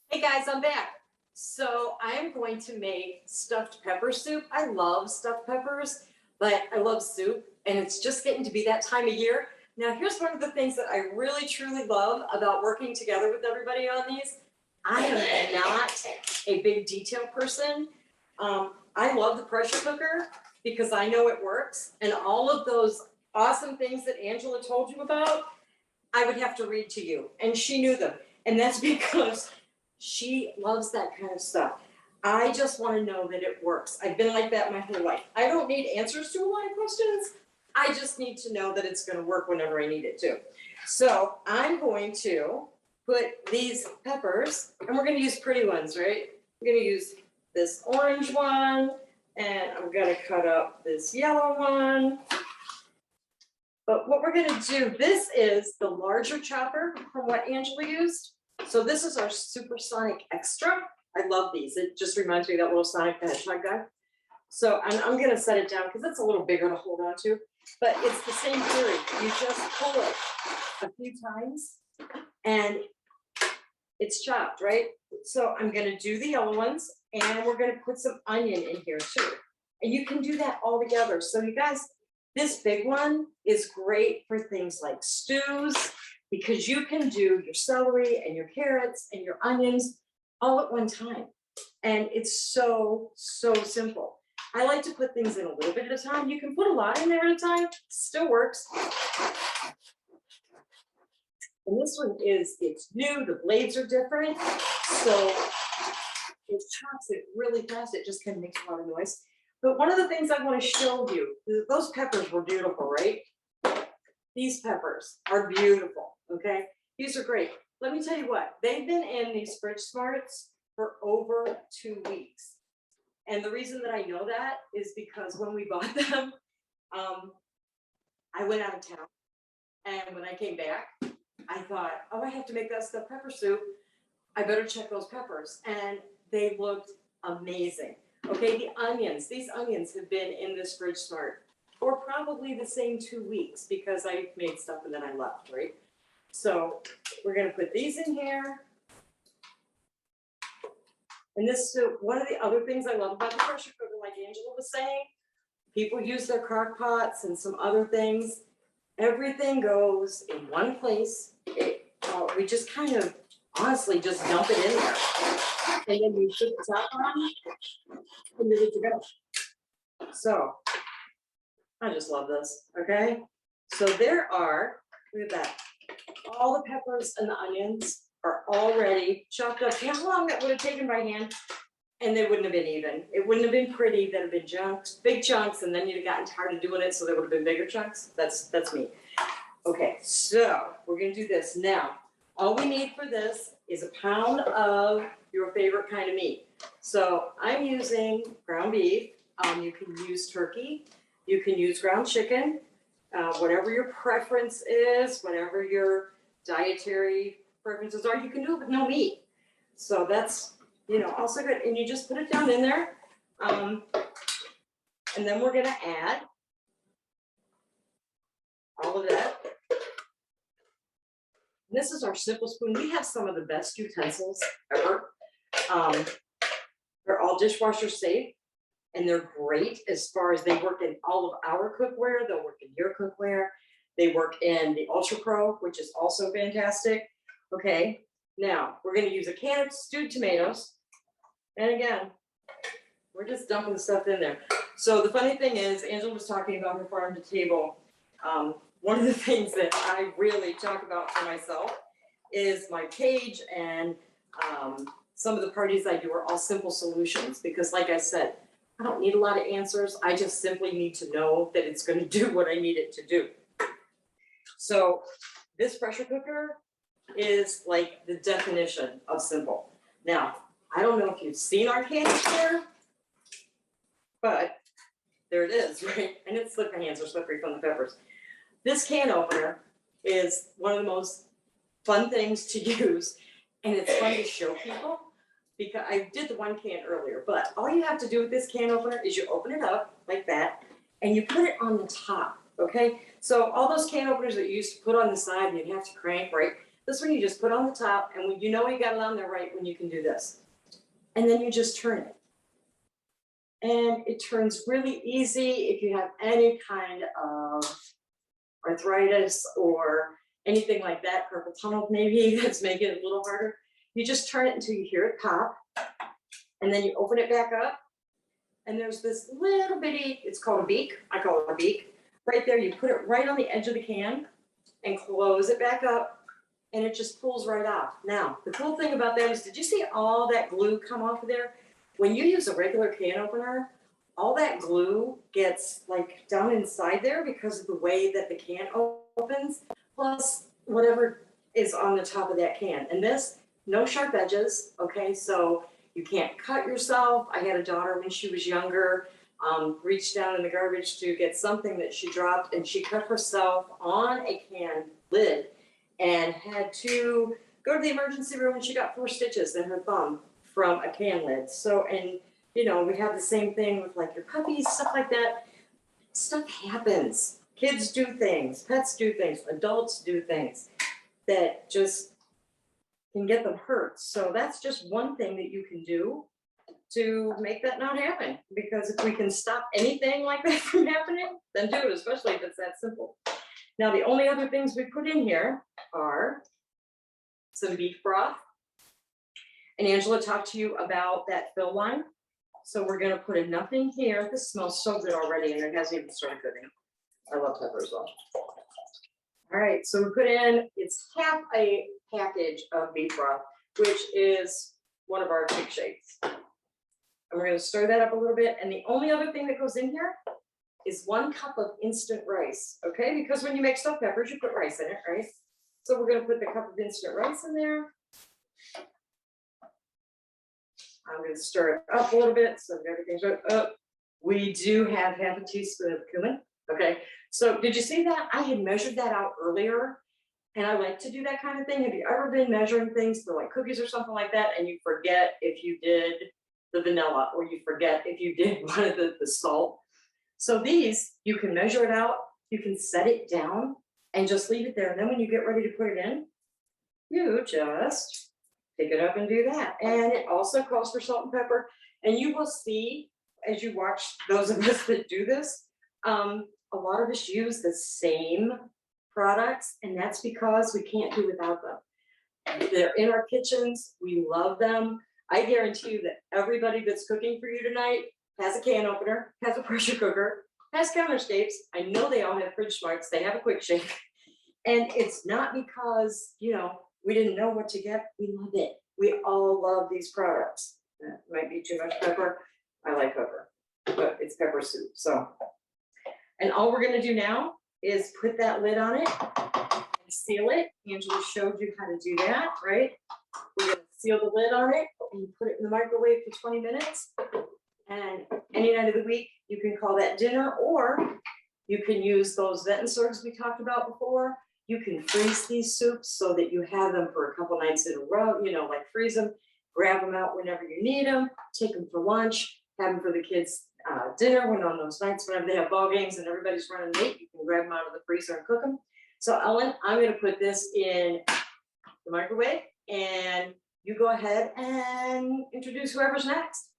Hey guys, I'm back. So I'm going to make stuffed pepper soup. I love stuffed peppers, but I love soup, and it's just getting to be that time of year. Now, here's one of the things that I really truly love about working together with everybody on these. I am not a big detail person. I love the pressure cooker because I know it works, and all of those awesome things that Angela told you about, I would have to read to you, and she knew them. And that's because she loves that kind of stuff. I just want to know that it works. I've been like that my whole life. I don't need answers to a lot of questions. I just need to know that it's going to work whenever I need it to. So I'm going to put these peppers, and we're going to use pretty ones, right? I'm going to use this orange one, and I'm going to cut up this yellow one. But what we're going to do, this is the larger chopper from what Angela used. So this is our Supersonic Extra. I love these. It just reminds me of that little Sonic the Hedgehog guy. So I'm going to set it down because it's a little bigger to hold on to. But it's the same theory. You just pull it a few times and it's chopped, right? So I'm going to do the yellow ones, and we're going to put some onion in here too. And you can do that all together. So you guys, this big one is great for things like stews, because you can do your celery and your carrots and your onions all at one time. And it's so, so simple. I like to put things in a little bit at a time. You can put a lot in there at a time, still works. And this one it's new, the blades are different. So it chops it really fast. It just kind of makes a lot of noise. But one of the things I want to show you, those peppers were beautiful, right? These peppers are beautiful, okay? These are great. Let me tell you what, they've been in these fridge smarts for over 2 weeks. And the reason that I know that is because when we bought them, I went out of town. And when I came back, I thought, oh, I have to make that stuffed pepper soup. I better check those peppers. And they looked amazing. Okay, the onions, these onions have been in this fridge smart for probably the same 2 weeks because I made stuff and then I left, right? So we're gonna put these in here. And this is one of the other things I love about the pressure cooker, like Angela was saying, people use their crock pots and some other things. Everything goes in one place. We just kind of honestly just dump it in there. And then you put the top on and you're good to go. So I just love this, okay? So there are, look at that, all the peppers and the onions are already chopped up. You know how long that would have taken by hand? And they wouldn't have been even. It wouldn't have been pretty. That'd have been chunks, big chunks, and then you'd have gotten tired of doing it, so there would have been bigger chunks. That's me. Okay, so we're gonna do this. Now, all we need for this is a pound of your favorite kind of meat. So I'm using ground beef. You can use turkey. You can use ground chicken, whatever your preference is, whatever your dietary preferences are, you can do it with no meat. So that's, also good. And you just put it down in there. And then we're gonna add all of that. And this is our simple spoon. We have some of the best utensils ever. They're all dishwasher safe. And they're great as far as they work in all of our cookware. They'll work in your cookware. They work in the Ultra Pro, which is also fantastic. Okay, now we're going to use a can of stewed tomatoes. And again, we're just dumping the stuff in there. So the funny thing is, Angela was talking about her farm to table. One of the things that I really talk about for myself is my page, and some of the parties I do are all simple solutions because, like I said, I don't need a lot of answers. I just simply need to know that it's going to do what I need it to do. So this pressure cooker is like the definition of simple. Now, I don't know if you've seen our canister, but there it is, right? And it's slippery, hands are slippery from the peppers. This can opener is one of the most fun things to use, and it's fun to show people. Because I did the one can earlier, but all you have to do with this can opener is you open it up like that and you put it on the top, okay? So all those can openers that you used to put on the side and you'd have to crank, right? This one you just put on the top, and when you know you got it on there right when you can do this. And then you just turn it. And it turns really easy if you have any kind of arthritis or anything like that, carpal tunnel maybe, that's making it a little harder. You just turn it until you hear it pop, and then you open it back up. And there's this little bitty, it's called a beak, I call it a beak. Right there, you put it right on the edge of the can and close it back up, and it just pulls right off. Now, the cool thing about that is, did you see all that glue come off of there? When you use a regular can opener, all that glue gets like down inside there because of the way that the can opens, plus whatever is on the top of that can. And this, no sharp edges, okay? So you can't cut yourself. I had a daughter when she was younger, reached down in the garbage to get something that she dropped, and she cut herself on a can lid and had to go to the emergency room, and she got 4 stitches in her thumb from a can lid. So, and you know, we have the same thing with like your puppies, stuff like that. Stuff happens. Kids do things, pets do things, adults do things that just can get them hurt. So that's just one thing that you can do to make that not happen. Because if we can stop anything like that from happening, then do it, especially if it's that simple. Now, the only other things we put in here are some beef broth. And Angela talked to you about that fill line. So we're gonna put enough in here. This smells so good already, and it hasn't even started cooking. I love pepper as well. All right, so we put in, it's half a package of beef broth, which is one of our big shakes. And we're gonna stir that up a little bit. And the only other thing that goes in here is 1 cup of instant rice, okay? Because when you make stuffed peppers, you put rice in it, right? So we're gonna put the cup of instant rice in there. I'm gonna stir it up a little bit so that everything's up. We do have half a teaspoon of cumin, okay? So did you see that? I had measured that out earlier, and I like to do that kind of thing. Have you ever been measuring things for like cookies or something like that, and you forget if you did the vanilla, or you forget if you did one of the salt? So these, you can measure it out, you can set it down, and just leave it there. And then when you get ready to put it in, you just pick it up and do that. And it also calls for salt and pepper. And you will see, as you watch those of us that do this, a lot of us use the same products, and that's because we can't do without them. They're in our kitchens, we love them. I guarantee you that everybody that's cooking for you tonight has a can opener, has a pressure cooker, has counterscapes. I know they all have fridge smarts, they have a quick shake. And it's not because, you know, we didn't know what to get. We love it. We all love these products. That might be too much pepper. I like pepper, but it's pepper soup. So, and all we're gonna do now is put that lid on it and seal it. Angela showed you how to do that, right? We're gonna seal the lid on it and put it in the microwave for 20 minutes. And any night of the week, you can call that dinner, or you can use those Ventnsorgs we talked about before. You can freeze these soups so that you have them for a couple nights in a row, you know, like freeze them, grab them out whenever you need them, take them for lunch, have them for the kids' dinner when on those nights, whenever they have ball games and everybody's running late, you can grab them out of the freezer and cook them. So Ellen, I'm gonna put this in the microwave, and you go ahead and introduce whoever's next.